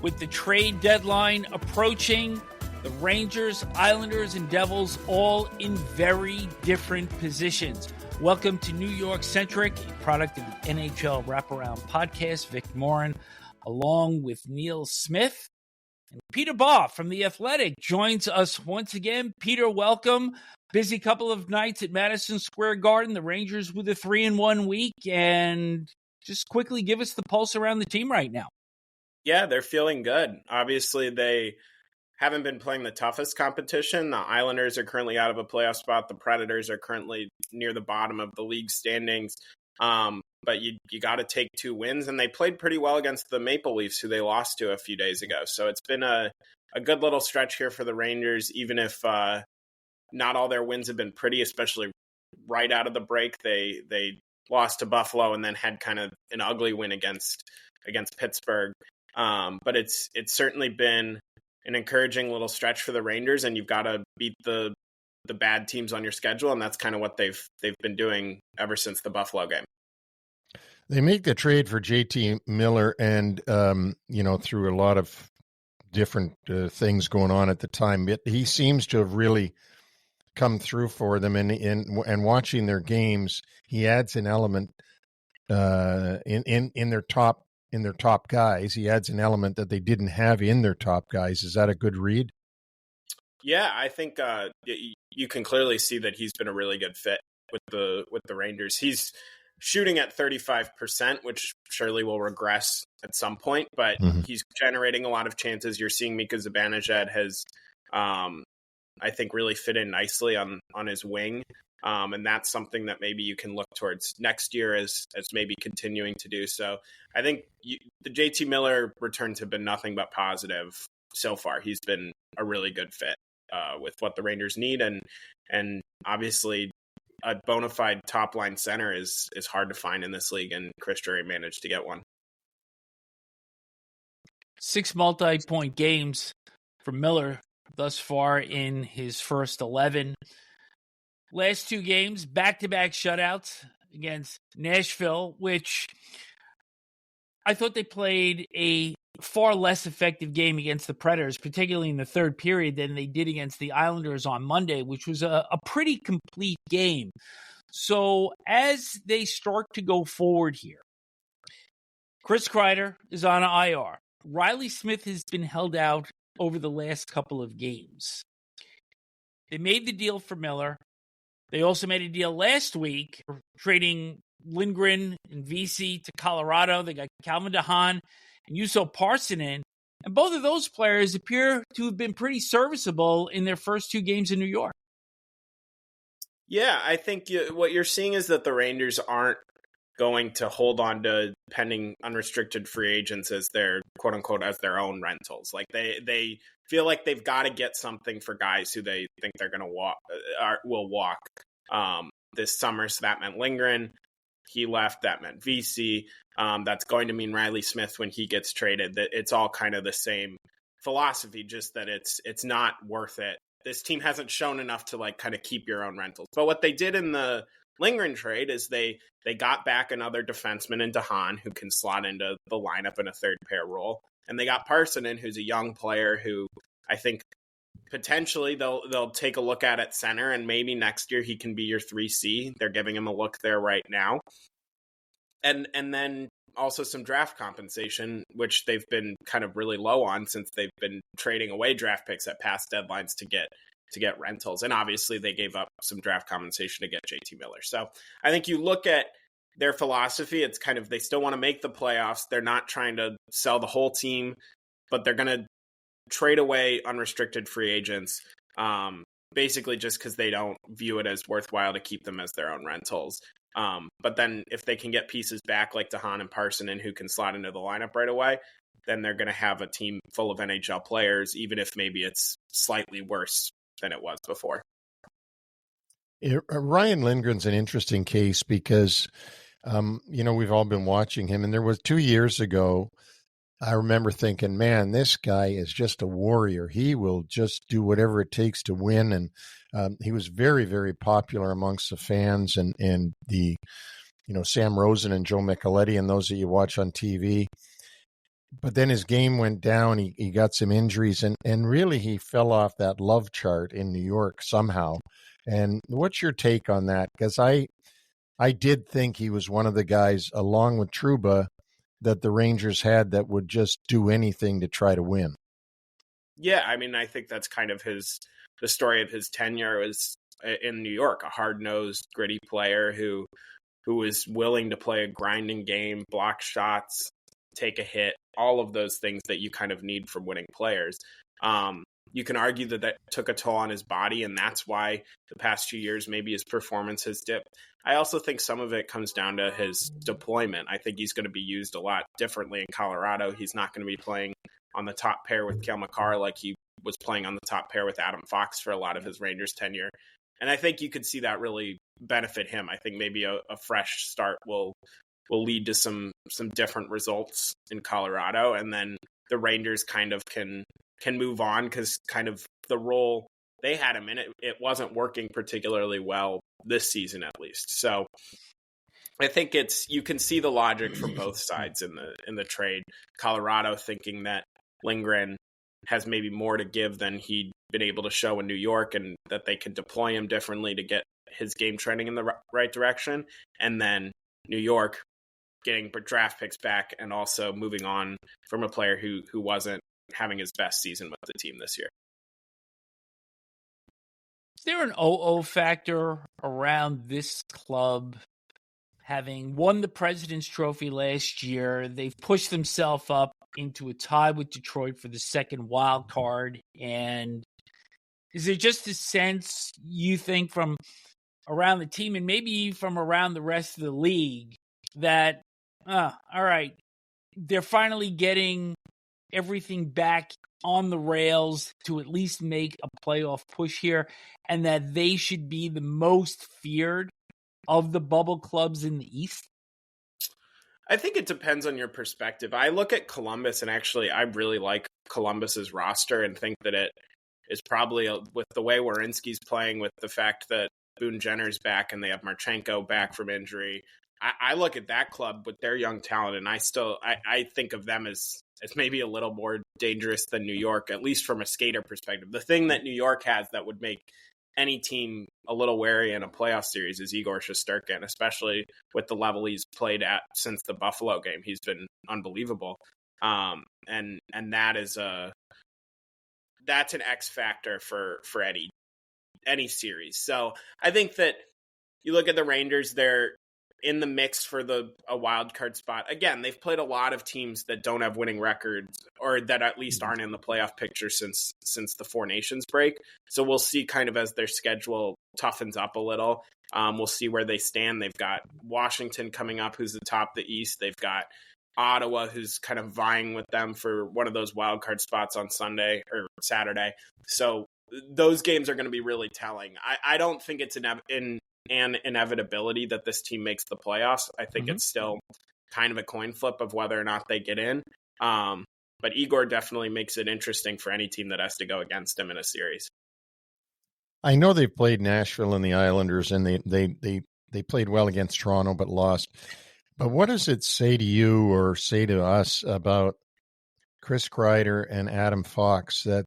With the trade deadline approaching, the Rangers, Islanders, and Devils all in very different positions. Welcome to New York Centric, a product of the NHL Wraparound podcast. Vic and Morren, along with Neil Smith. And Peter Baugh from The Athletic joins us once again. Peter, welcome. Busy couple of nights at Madison Square Garden. The Rangers with a 3-1 week. And just quickly give us the pulse around the team right now. Yeah, they're feeling good. Obviously, they haven't been playing the toughest competition. The Islanders are currently out of a playoff spot. The Predators are currently near the bottom of the league standings. But you got to take 2 wins, and they played pretty well against the Maple Leafs, who they lost to a few days ago. So it's been a good little stretch here for the Rangers, even if not all their wins have been pretty, especially right out of the break. They lost to Buffalo and then had kind of an ugly win against Pittsburgh. But it's certainly been an encouraging little stretch for the Rangers, and you've got to beat the bad teams on your schedule, and that's kind of what they've been doing ever since the Buffalo game. They make the trade for JT Miller, and through a lot of different things going on at the time, but he seems to have really come through for them. And watching their games, he adds an element in their top guys. He adds an element that they didn't have in their top guys. Is that a good read? Yeah, I think you can clearly see that he's been a really good fit with the Rangers. He's shooting at 35%, which surely will regress at some point, but he's generating a lot of chances. You're seeing Mika Zibanejad has, I think, really fit in nicely on his wing. And that's something that maybe you can look towards next year as maybe continuing to do so. I think the JT Miller returns have been nothing but positive so far. He's been a really good fit with what the Rangers need. And obviously a bona fide top line center is hard to find in this league, and Chris Drury managed to get one. 6 multi-point games for Miller thus far in his first 11. Last 2 games, back-to-back shutouts against Nashville, which I thought they played a far less effective game against the Predators, particularly in the third period, than they did against the Islanders on Monday, which was a pretty complete game. So as they start to go forward here, Chris Kreider is on IR. Reilly Smith has been held out over the last couple of games. They made the deal for Miller. They also made a deal last week, trading Lindgren and VC to Colorado. They got Calvin DeHaan and Juuso Parssinen. And both of those players appear to have been pretty serviceable in their first 2 games in New York. Yeah, I think what you're seeing is that the Rangers aren't going to hold on to pending unrestricted free agents as their quote unquote as their own rentals. Like they feel like they've got to get something for guys who they think they're going to will walk this summer. So that meant Lindgren. He left. That meant VC. That's going to mean Reilly Smith when he gets traded. That it's all kind of the same philosophy, just that it's not worth it. This team hasn't shown enough to like kind of keep your own rentals. But what they did in the Lindgren trade is they got back another defenseman in DeHaan who can slot into the lineup in a third pair role, and they got Parssinen, who's a young player who I think potentially they'll take a look at center, and maybe next year he can be your 3C. They're giving him a look there right now, and then also some draft compensation, which they've been kind of really low on since they've been trading away draft picks at past deadlines to get rentals. And obviously they gave up some draft compensation to get JT Miller. So I think you look at their philosophy, it's kind of, they still want to make the playoffs. They're not trying to sell the whole team, but they're going to trade away unrestricted free agents, basically just because they don't view it as worthwhile to keep them as their own rentals. But then if they can get pieces back like DeHaan and Parssinen who can slot into the lineup right away, then they're going to have a team full of NHL players, even if maybe it's slightly worse than it was before. Ryan Lindgren's an interesting case because, we've all been watching him. And there was 2 years ago, I remember thinking, man, this guy is just a warrior. He will just do whatever it takes to win. And he was very, very popular amongst the fans and the, Sam Rosen and Joe Micheletti and those that you watch on TV. but then his game went down. He got some injuries, and really he fell off that love chart in New York somehow. And what's your take on that? Because I did think he was one of the guys, along with Trouba, that the Rangers had that would just do anything to try to win. Yeah, I mean, I think that's kind of the story of his tenure was in New York, a hard-nosed, gritty player who is willing to play a grinding game, block shots, take a hit, all of those things that you kind of need from winning players. You can argue that took a toll on his body, and that's why the past 2 years maybe his performance has dipped. I also think some of it comes down to his deployment. I think he's going to be used a lot differently in Colorado. He's not going to be playing on the top pair with Cale Makar like he was playing on the top pair with Adam Fox for a lot of his Rangers tenure. And I think you could see that really benefit him. I think maybe a fresh start will lead to some different results in Colorado, and then the Rangers kind of can move on because kind of the role they had him in, it wasn't working particularly well this season, at least. So I think you can see the logic from both sides in the trade. Colorado thinking that Lindgren has maybe more to give than he'd been able to show in New York, and that they can deploy him differently to get his game trending in the right direction. And then New York getting draft picks back and also moving on from a player who wasn't having his best season with the team this year. Is there an 0-0 factor around this club having won the President's Trophy last year? They've pushed themselves up into a tie with Detroit for the second wild card. And is there just a sense, you think, from around the team and maybe from around the rest of the league that, all right, they're finally getting everything back on the rails to at least make a playoff push here, and that they should be the most feared of the bubble clubs in the East? I think it depends on your perspective. I look at Columbus, and actually I really like Columbus's roster and think that it is probably, with the way Werenski's playing, with the fact that Boone Jenner's back and they have Marchenko back from injury, I look at that club with their young talent, and I think of them as maybe a little more dangerous than New York, at least from a skater perspective. The thing that New York has that would make any team a little wary in a playoff series is Igor Shesterkin, especially with the level he's played at since the Buffalo game. He's been unbelievable. And that is that's an X factor for any series. So I think that you look at the Rangers, they're in the mix for a wild card spot. Again, they've played a lot of teams that don't have winning records, or that at least aren't in the playoff picture since the Four Nations break. So we'll see kind of as their schedule toughens up a little. We'll see where they stand. They've got Washington coming up, who's atop the East. They've got Ottawa, who's kind of vying with them for one of those wild card spots on Sunday or Saturday. So those games are going to be really telling. I don't think it's an inevitability that this team makes the playoffs. I think it's still kind of a coin flip of whether or not they get in. But Igor definitely makes it interesting for any team that has to go against him in a series. I know they've played Nashville and the Islanders, and they played well against Toronto but lost. But what does it say to you or say to us about Chris Kreider and Adam Fox that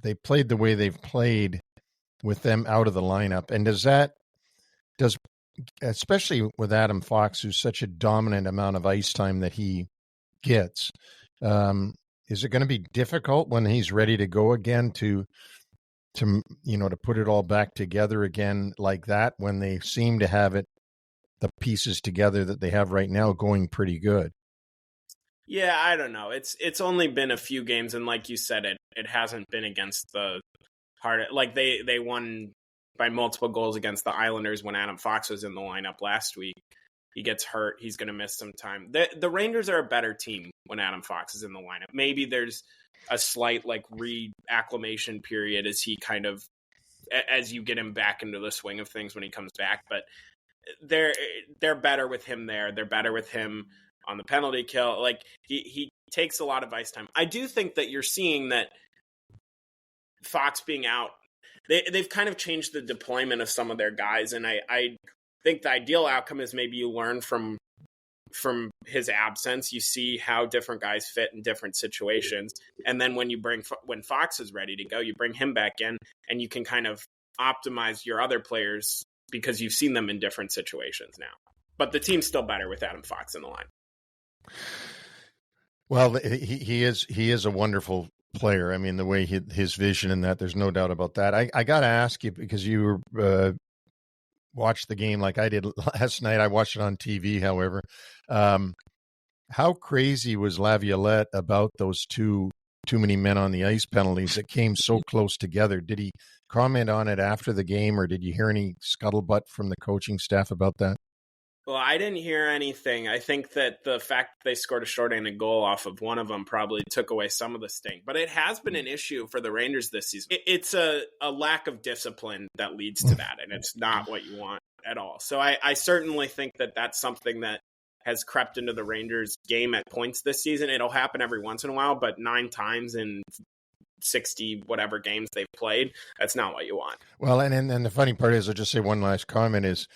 they played the way they've played with them out of the lineup? And does especially with Adam Fox, who's such a dominant amount of ice time that he gets, is it going to be difficult when he's ready to go again to put it all back together again like that, when they seem to have the pieces together that they have right now going pretty good? Yeah, I don't know. It's only been a few games, and like you said, it hasn't been against the hard. Like they won by multiple goals against the Islanders when Adam Fox was in the lineup last week. He gets hurt. He's going to miss some time. The Rangers are a better team when Adam Fox is in the lineup. Maybe there's a slight reacclimation period as you get him back into the swing of things when he comes back. But they're better with him there. They're better with him on the penalty kill. He takes a lot of ice time. I do think that you're seeing that Fox being out, they've kind of changed the deployment of some of their guys, and I think the ideal outcome is maybe you learn from from his absence. You see how different guys fit in different situations. And then when Fox is ready to go, you bring him back in and you can kind of optimize your other players because you've seen them in different situations now. But the team's still better with Adam Fox in the line. Well, he is a wonderful player. I mean, the way his vision and that, there's no doubt about that. I got to ask you, because you watched the game like I did last night. I watched it on TV, however. How crazy was Laviolette about those too many men on the ice penalties that came so close together? Did he comment on it after the game, or did you hear any scuttlebutt from the coaching staff about that? Well, I didn't hear anything. I think that the fact that they scored a shorthanded goal off of one of them probably took away some of the sting. But it has been an issue for the Rangers this season. It's a lack of discipline that leads to that, and it's not what you want at all. So I certainly think that that's something that has crept into the Rangers game at points this season. It'll happen every once in a while, but 9 times in 60 whatever games they've played, that's not what you want. Well, and the funny part is, I'll just say one last comment is,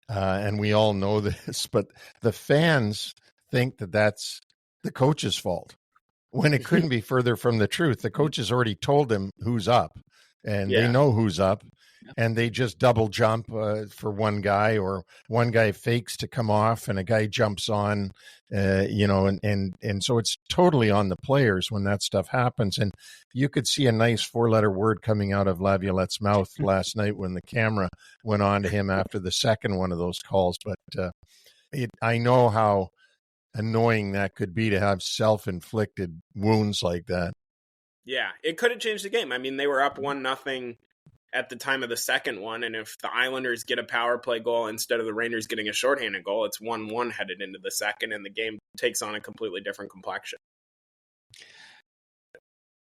and we all know this, but the fans think that that's the coach's fault when it couldn't be further from the truth. The coach has already told them who's up, and they know who's up, and they just double jump for one guy, or one guy fakes to come off and a guy jumps on, and so it's totally on the players when that stuff happens. And you could see a nice 4-letter word coming out of Laviolette's mouth last night when the camera went on to him after the second one of those calls. But I know how annoying that could be to have self-inflicted wounds like that. Yeah, it could have changed the game. I mean, they were up 1-0 at the time of the second one, and if the Islanders get a power play goal instead of the Rangers getting a shorthanded goal, it's 1-1 headed into the second, and the game takes on a completely different complexion.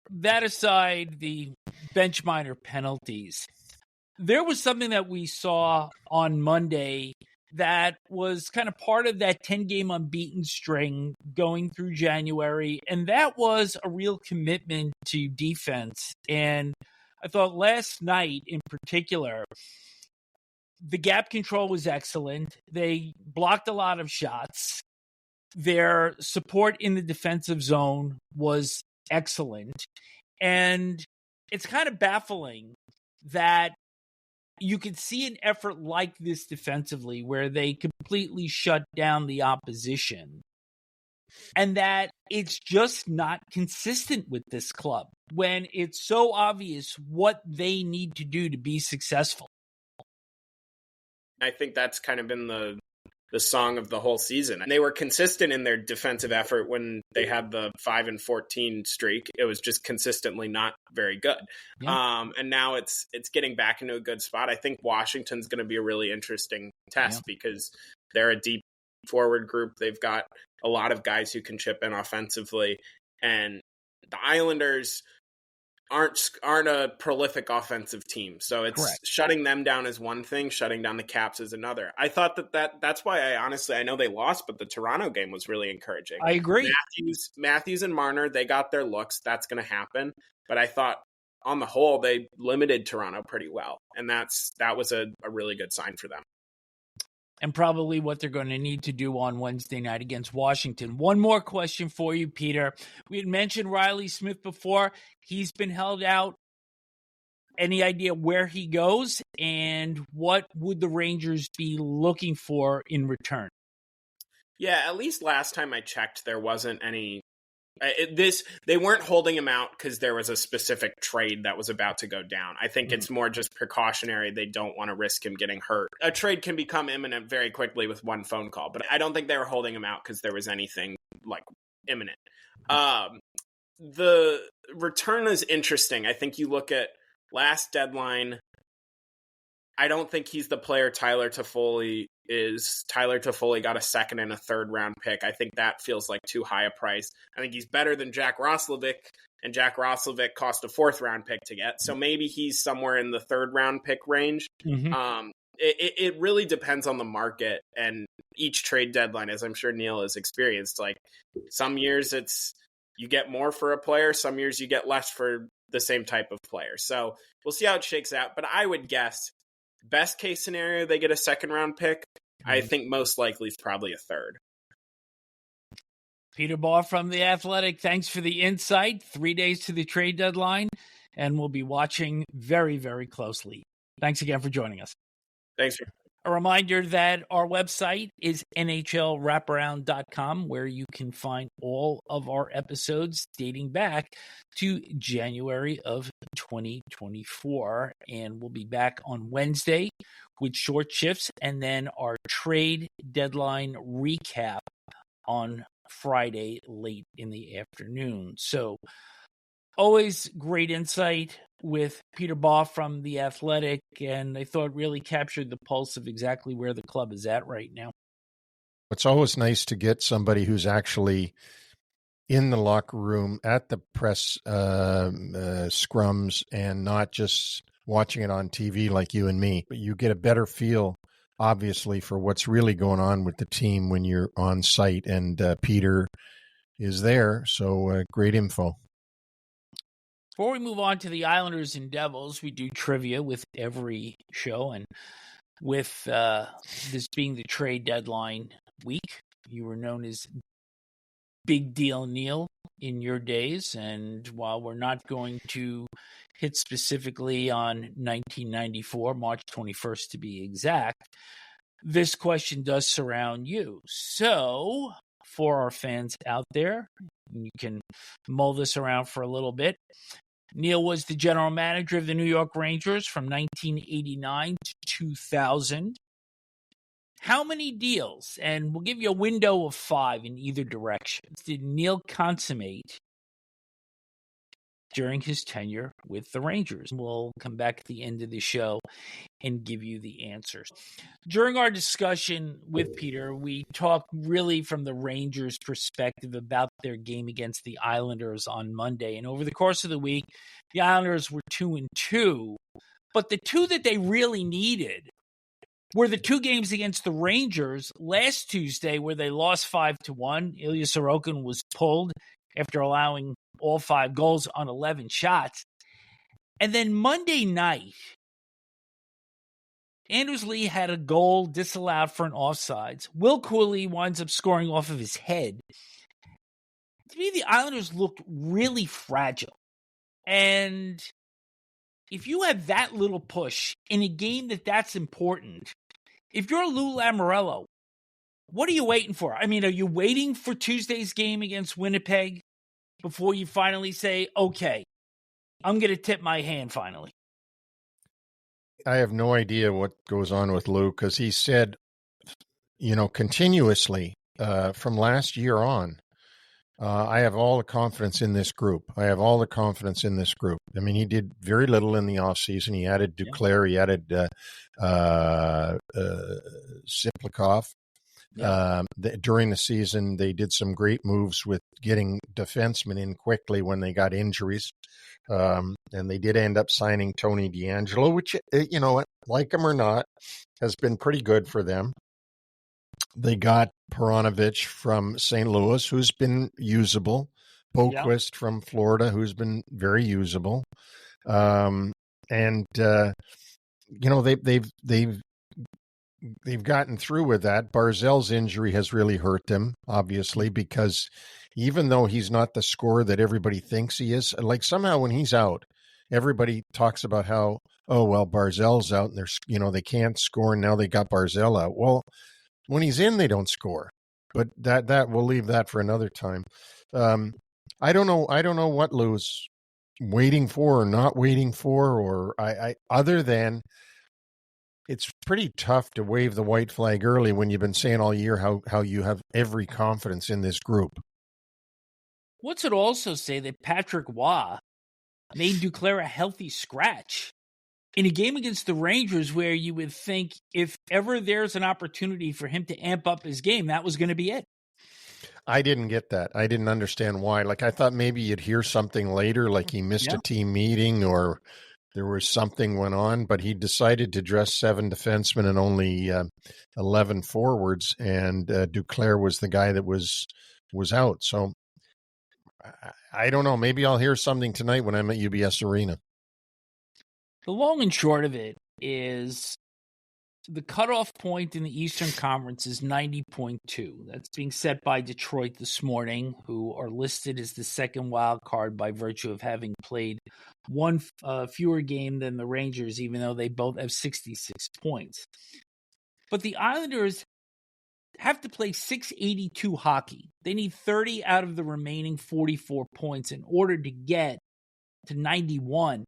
That aside, the bench minor penalties. There was something that we saw on Monday that was kind of part of that 10-game unbeaten string going through January, and that was a real commitment to defense. And I thought last night in particular, the gap control was excellent. They blocked a lot of shots. Their support in the defensive zone was excellent. And it's kind of baffling that you could see an effort like this defensively where they completely shut down the opposition, and that it's just not consistent with this club when it's so obvious what they need to do to be successful. I think that's kind of been the song of the whole season. And they were consistent in their defensive effort when they had the 5-14 streak. It was just consistently not very good. Yeah. And now it's getting back into a good spot. I think Washington's going to be a really interesting test because they're a deep forward group. They've got a lot of guys who can chip in offensively, and the Islanders aren't a prolific offensive team. So it's correct. Shutting them down is one thing, shutting down the Caps is another. I thought that's why I know they lost, but the Toronto game was really encouraging. I agree. Matthews and Marner, they got their looks. That's going to happen. But I thought on the whole, they limited Toronto pretty well. And that was a really good sign for them. And probably what they're going to need to do on Wednesday night against Washington. One more question for you, Peter. We had mentioned Reilly Smith before. He's been held out. Any idea where he goes, and what would the Rangers be looking for in return? Yeah, at least last time I checked, there wasn't any. They weren't holding him out because there was a specific trade that was about to go down. I think it's more just precautionary. They don't want to risk him getting hurt. A trade can become imminent very quickly with one phone call, but I don't think they were holding him out because there was anything like imminent. The return is interesting. I think you look at last deadline. I don't think he's the player Tyler Toffoli is. Tyler Toffoli got a second and a third round pick. I think that feels like too high a price. I think he's better than Jack Roslovic, and Jack Roslovic cost a fourth round pick to get. So maybe he's somewhere in the third round pick range. Mm-hmm. It really depends on the market and each trade deadline, as I'm sure Neil has experienced. Like some years you get more for a player, some years you get less for the same type of player. So we'll see how it shakes out. But I would guess best case scenario, they get a second round pick. I think most likely it's probably a third. Peter Baugh from The Athletic, thanks for the insight. 3 days to the trade deadline, and we'll be watching very, very closely. Thanks again for joining us. Thanks. A reminder that our website is NHLWraparound.com, where you can find all of our episodes dating back to January of 2024. And we'll be back on Wednesday with short shifts and then our trade deadline recap on Friday late in the afternoon. So always great insight with Peter Baugh from The Athletic, and I thought really captured the pulse of exactly where the club is at right now. It's always nice to get somebody who's actually in the locker room at the press scrums and not just watching it on TV like you and me. But you get a better feel, obviously, for what's really going on with the team when you're on site, and Peter is there, so great info. Before we move on to the Islanders and Devils, we do trivia with every show. And with this being the trade deadline week, you were known as Big Deal Neil in your days. And while we're not going to hit specifically on 1994, March 21st to be exact, this question does surround you. So for our fans out there, you can mull this around for a little bit. Neil was the general manager of the New York Rangers from 1989 to 2000. How many deals, and we'll give you a window of 5 in either direction, did Neil consummate during his tenure with the Rangers? We'll come back at the end of the show and give you the answers. During our discussion with Peter, we talked really from the Rangers' perspective about their game against the Islanders on Monday. And over the course of the week, the Islanders were 2-2. But the two that they really needed were the two games against the Rangers last Tuesday, where they lost 5-1. Ilya Sorokin was pulled after allowing all 5 goals on 11 shots. And then Monday night, Anders Lee had a goal disallowed for an offsides. Will Cooley winds up scoring off of his head. To me, the Islanders looked really fragile. And if you have that little push in a game that's important, if you're Lou Lamoriello, what are you waiting for? I mean, are you waiting for Tuesday's game against Winnipeg before you finally say, okay, I'm going to tip my hand finally? I have no idea what goes on with Lou, because he said, continuously from last year on, I have all the confidence in this group. I mean, he did very little in the offseason. He added Duclair. He added Siplikov. Yeah. During the season, they did some great moves with getting defensemen in quickly when they got injuries. And they did end up signing Tony DeAngelo, which, like him or not, has been pretty good for them. They got Peronovich from St. Louis, who's been usable. Boquist from Florida, who's been very usable. They've gotten through with that. Barzal's injury has really hurt them, obviously, because even though he's not the scorer that everybody thinks he is, like somehow when he's out, everybody talks about how, Barzal's out and they can't score, and now they got Barzal out. Well, when he's in, they don't score. But that we'll leave that for another time. I don't know what Lou's waiting for or not waiting for, or I other than it's pretty tough to wave the white flag early when you've been saying all year how you have every confidence in this group. What's it also say that Patrick Waugh made Duclair a healthy scratch in a game against the Rangers, where you would think if ever there's an opportunity for him to amp up his game, that was going to be it? I didn't get that. I didn't understand why. Like, I thought maybe you'd hear something later, like he missed a team meeting or there was something went on, but he decided to dress 7 defensemen and only 11 forwards, and Duclair was the guy that was out. So I don't know. Maybe I'll hear something tonight when I'm at UBS Arena. The long and short of it is the cutoff point in the Eastern Conference is 90.2. That's being set by Detroit this morning, who are listed as the second wild card by virtue of having played one fewer game than the Rangers, even though they both have 66 points. But the Islanders have to play 682 hockey. They need 30 out of the remaining 44 points in order to get to 91.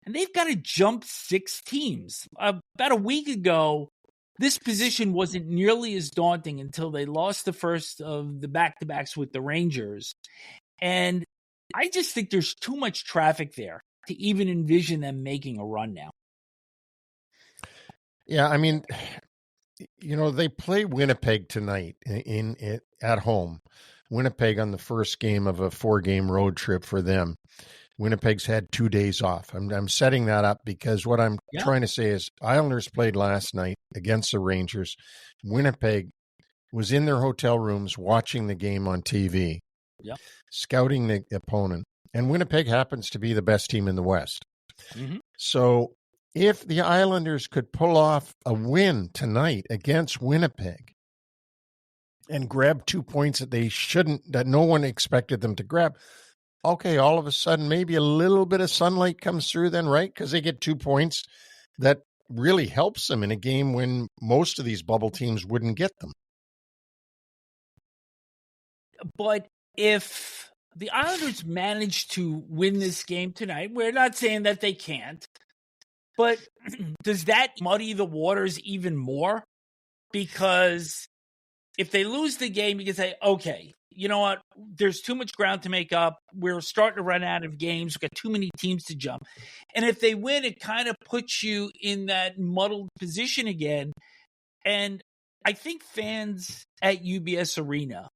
And they've got to jump 6 teams. About a week ago, this position wasn't nearly as daunting until they lost the first of the back-to-backs with the Rangers. And I just think there's too much traffic there to even envision them making a run now. Yeah, I mean, they play Winnipeg tonight at home. Winnipeg on the first game of a 4-game road trip for them. Winnipeg's had 2 days off. I'm setting that up because what I'm trying to say is Islanders played last night against the Rangers. Winnipeg was in their hotel rooms watching the game on TV, scouting the opponent. And Winnipeg happens to be the best team in the West. Mm-hmm. So if the Islanders could pull off a win tonight against Winnipeg and grab 2 points that no one expected them to grab, okay, all of a sudden, maybe a little bit of sunlight comes through then, right? Because they get 2 points that really helps them in a game when most of these bubble teams wouldn't get them. But if the Islanders manage to win this game tonight, we're not saying that they can't, but does that muddy the waters even more? Because if they lose the game, you can say, okay, you know what? There's too much ground to make up. We're starting to run out of games. We've got too many teams to jump. And if they win, it kind of puts you in that muddled position again. And I think fans at UBS Arena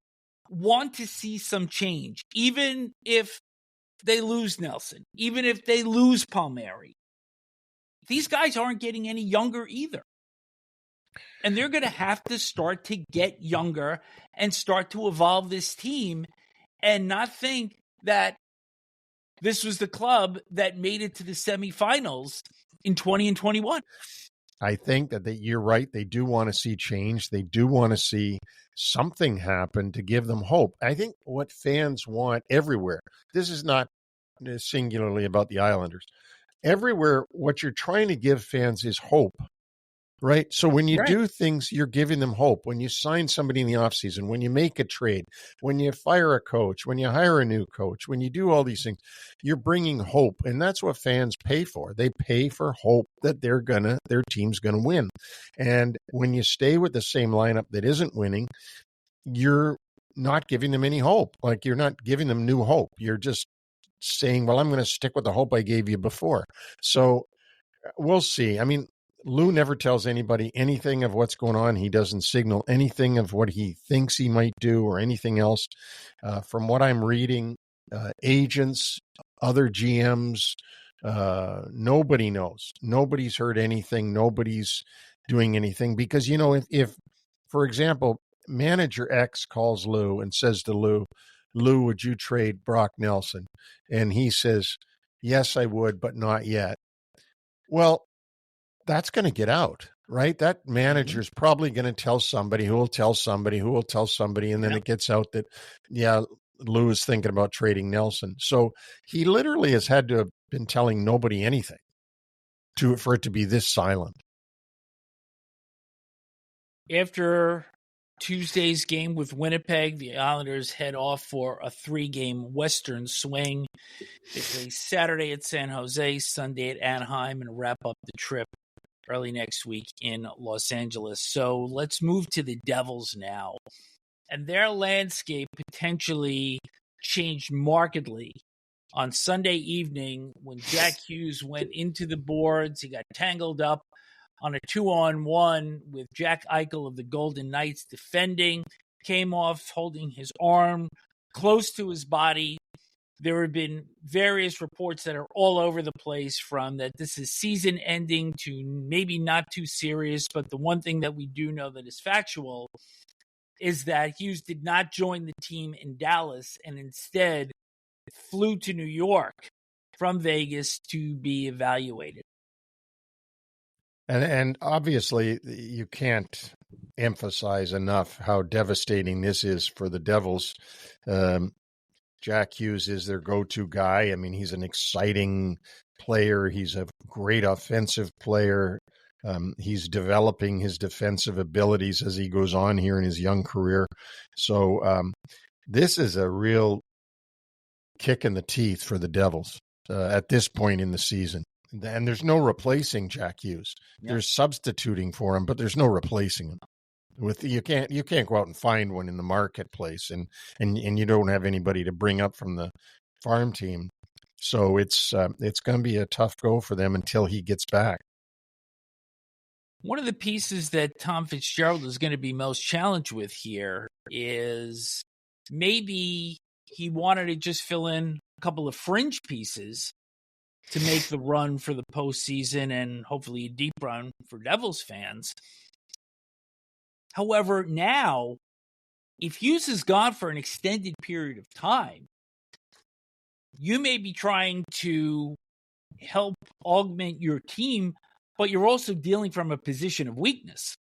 want to see some change, even if they lose Nelson, even if they lose Palmieri. These guys aren't getting any younger either. And they're going to have to start to get younger and start to evolve this team and not think that this was the club that made it to the semifinals in 20 and 21. I think that you're right. They do want to see change. They do want to see something happen to give them hope. I think what fans want everywhere, this is not singularly about the Islanders. Everywhere, what you're trying to give fans is hope. Right. So when you do things, you're giving them hope. When you sign somebody in the offseason, when you make a trade, when you fire a coach, when you hire a new coach, when you do all these things, you're bringing hope. And that's what fans pay for. They pay for hope that their team's going to win. And when you stay with the same lineup that isn't winning, you're not giving them any hope. Like, you're not giving them new hope. You're just saying, well, I'm going to stick with the hope I gave you before. So we'll see. I mean, Lou never tells anybody anything of what's going on. He doesn't signal anything of what he thinks he might do or anything else. From what I'm reading, agents, other GMs, nobody knows. Nobody's heard anything. Nobody's doing anything because, if for example, manager X calls Lou and says to Lou, would you trade Brock Nelson? And he says, yes, I would, but not yet. Well, that's going to get out, right? That manager's probably going to tell somebody who will tell somebody who will tell somebody. And then it gets out that, Lou is thinking about trading Nelson. So he literally has had to have been telling nobody anything for it to be this silent. After Tuesday's game with Winnipeg, the Islanders head off for a 3-game Western swing. They play Saturday at San Jose, Sunday at Anaheim, and wrap up the trip early next week in Los Angeles. So let's move to the Devils now. And their landscape potentially changed markedly on Sunday evening when Jack Hughes went into the boards. He got tangled up on a 2-on-1 with Jack Eichel of the Golden Knights defending, came off holding his arm close to his body. There have been various reports that are all over the place, from that this is season ending to maybe not too serious. But the one thing that we do know that is factual is that Hughes did not join the team in Dallas and instead flew to New York from Vegas to be evaluated. And obviously, you can't emphasize enough how devastating this is for the Devils. Jack Hughes is their go-to guy. I mean, he's an exciting player. He's a great offensive player. He's developing his defensive abilities as he goes on here in his young career. So this is a real kick in the teeth for the Devils at this point in the season. And there's no replacing Jack Hughes. Yep. There's substituting for him, but there's no replacing him. You can't go out and find one in the marketplace, and you don't have anybody to bring up from the farm team. So it's going to be a tough go for them until he gets back. One of the pieces that Tom Fitzgerald is going to be most challenged with here is maybe he wanted to just fill in a couple of fringe pieces to make the run for the postseason and hopefully a deep run for Devils fans. However, now, if Hughes is gone for an extended period of time, you may be trying to help augment your team, but you're also dealing from a position of weakness.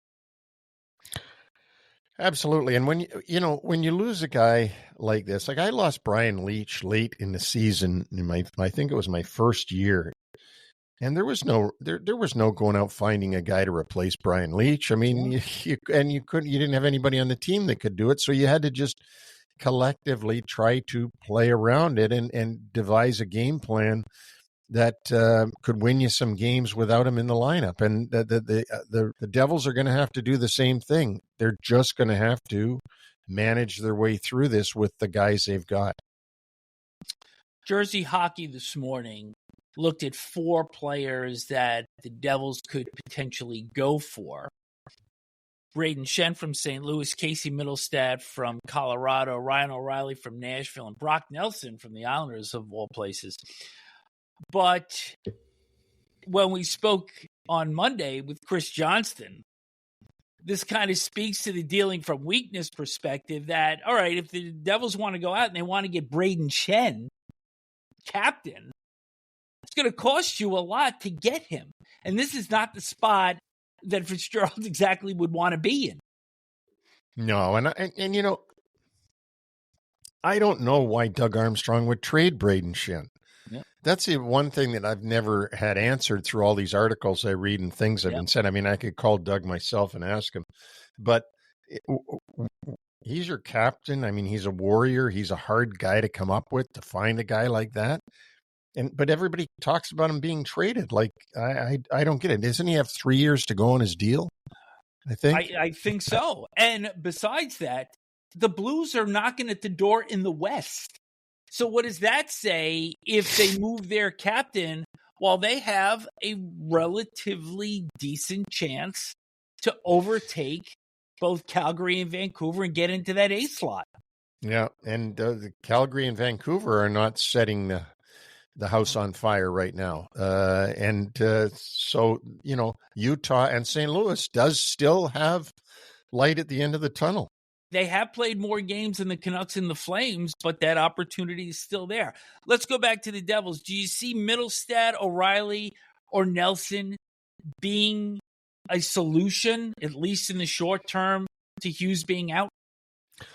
Absolutely. And when you lose a guy like this, like I lost Brian Leetch late in the season I think it was my first year. And there was no going out finding a guy to replace Brian Leetch. I mean, you didn't have anybody on the team that could do it. So you had to just collectively try to play around it and devise a game plan that could win you some games without him in the lineup. And the Devils are going to have to do the same thing. They're just going to have to manage their way through this with the guys they've got. Jersey Hockey this morning looked at 4 players that the Devils could potentially go for. Braden Shen from St. Louis, Casey Middlestad from Colorado, Ryan O'Reilly from Nashville, and Brock Nelson from the Islanders, of all places. But when we spoke on Monday with Chris Johnston, this kind of speaks to the dealing from weakness perspective that, all right, if the Devils want to go out and they want to get Braden Shen captain, it's going to cost you a lot to get him. And this is not the spot that Fitzgerald exactly would want to be in. No, and you know, I don't know why Doug Armstrong would trade Braden Shen. Yeah. That's the one thing that I've never had answered through all these articles I read and things that have been said. I mean, I could call Doug myself and ask him, but he's your captain. I mean, he's a warrior. He's a hard guy to come up with, to find a guy like that. But everybody talks about him being traded. Like, I don't get it. Doesn't he have 3 years to go on his deal? I think so. And besides that, the Blues are knocking at the door in the West. So what does that say if they move their captain while they have a relatively decent chance to overtake both Calgary and Vancouver and get into that A slot? Yeah, and the Calgary and Vancouver are not setting the house on fire right now. So, you know, Utah and St. Louis does still have light at the end of the tunnel. They have played more games than the Canucks and the Flames, but that opportunity is still there. Let's go back to the Devils. Do you see Middlestad, O'Reilly, or Nelson being a solution, at least in the short term, to Hughes being out?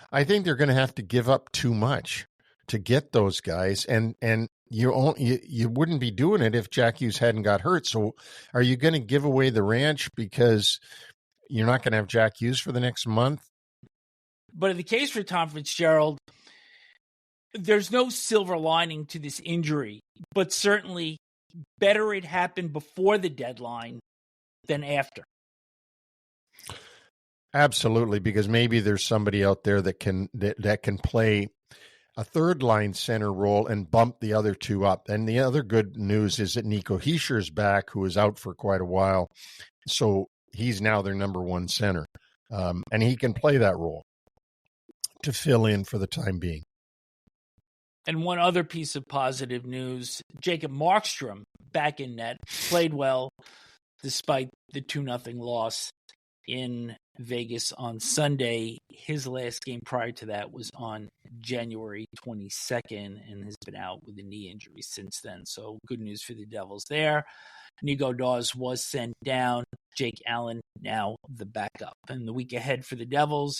I think they're going to have to give up too much to get those guys, and you wouldn't be doing it if Jack Hughes hadn't got hurt. So are you going to give away the ranch because you're not going to have Jack Hughes for the next month? But in the case for Tom Fitzgerald, there's no silver lining to this injury, but certainly better it happened before the deadline than after. Absolutely, because maybe there's somebody out there that can play a third line center role and bump the other two up. And the other good news is that Nico Hischier's back, who was out for quite a while. So he's now their number one center. And he can play that role to fill in for the time being. And one other piece of positive news, Jacob Markstrom back in net, played well despite the 2-0 loss in Vegas on Sunday. His last game prior to that was on January 22nd and has been out with a knee injury since then. So good news for the Devils there. Nico Dawes was sent down. Jake Allen now the backup. And the week ahead for the Devils,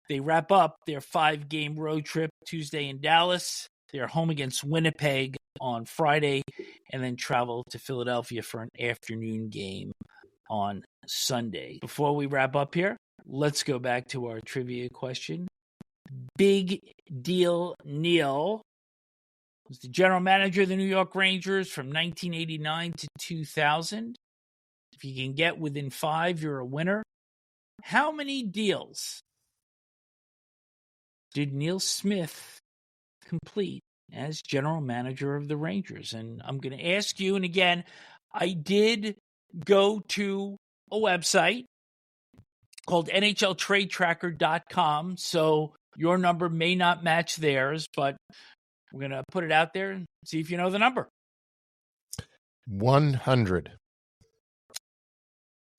they wrap up their 5-game road trip Tuesday in Dallas. They're home against Winnipeg on Friday and then travel to Philadelphia for an afternoon game on Sunday. Before we wrap up here, let's go back to our trivia question. Big Deal Neil was the general manager of the New York Rangers from 1989 to 2000. If you can get within 5, you're a winner. How many deals did Neil Smith complete as general manager of the Rangers? And I'm going to ask you, and again, I did go to a website called NHLTradeTracker.com, so your number may not match theirs, but we're going to put it out there and see if you know the number. 100.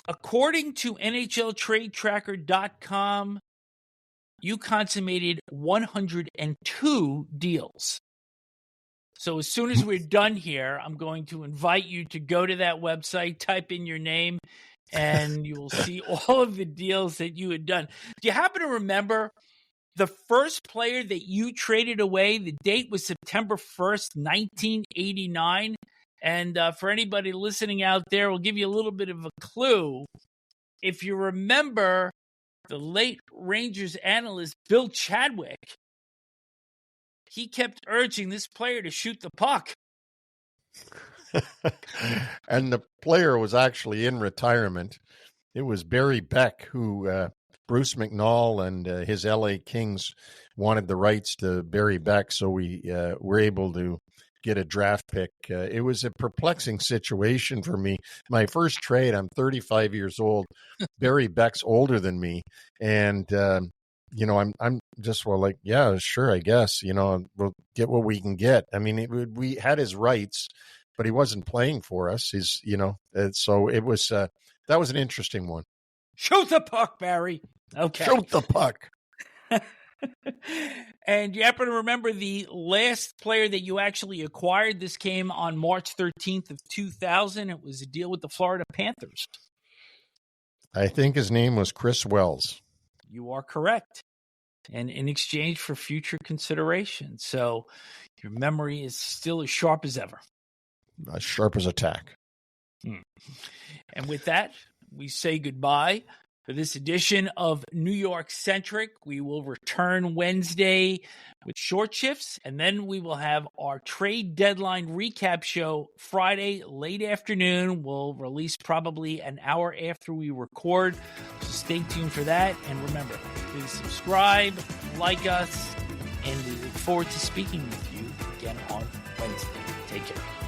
According to NHLTradeTracker.com, you consummated 102 deals. So as soon as we're done here, I'm going to invite you to go to that website, type in your name, and you will see all of the deals that you had done. Do you happen to remember the first player that you traded away? The date was September 1st, 1989. And for anybody listening out there, we'll give you a little bit of a clue. If you remember, the late Rangers analyst Bill Chadwick, he kept urging this player to shoot the puck. And the player was actually in retirement. It was Barry Beck, who Bruce McNall and his LA Kings wanted the rights to Barry Beck, so we were able to get a draft pick. It was a perplexing situation for me. My first trade, I'm 35 years old. Barry Beck's older than me, and I'm just like, yeah, sure, I guess. We'll get what we can get. I mean, we had his rights, but he wasn't playing for us. So it was that was an interesting one. Shoot the puck, Barry. Okay, shoot the puck. And you happen to remember the last player that you actually acquired? This came on March 13th of 2000. It was a deal with the Florida Panthers. I think his name was Chris Wells. You are correct. And in exchange for future consideration. So your memory is still as sharp as ever. As sharp as a tack. And with that, we say goodbye for this edition of New York Centric. We will return Wednesday with short shifts, and then we will have our trade deadline recap show Friday late afternoon. We'll release probably an hour after we record, so stay tuned for that. And remember, please subscribe, like us, and we look forward to speaking with you again on Wednesday. Take care.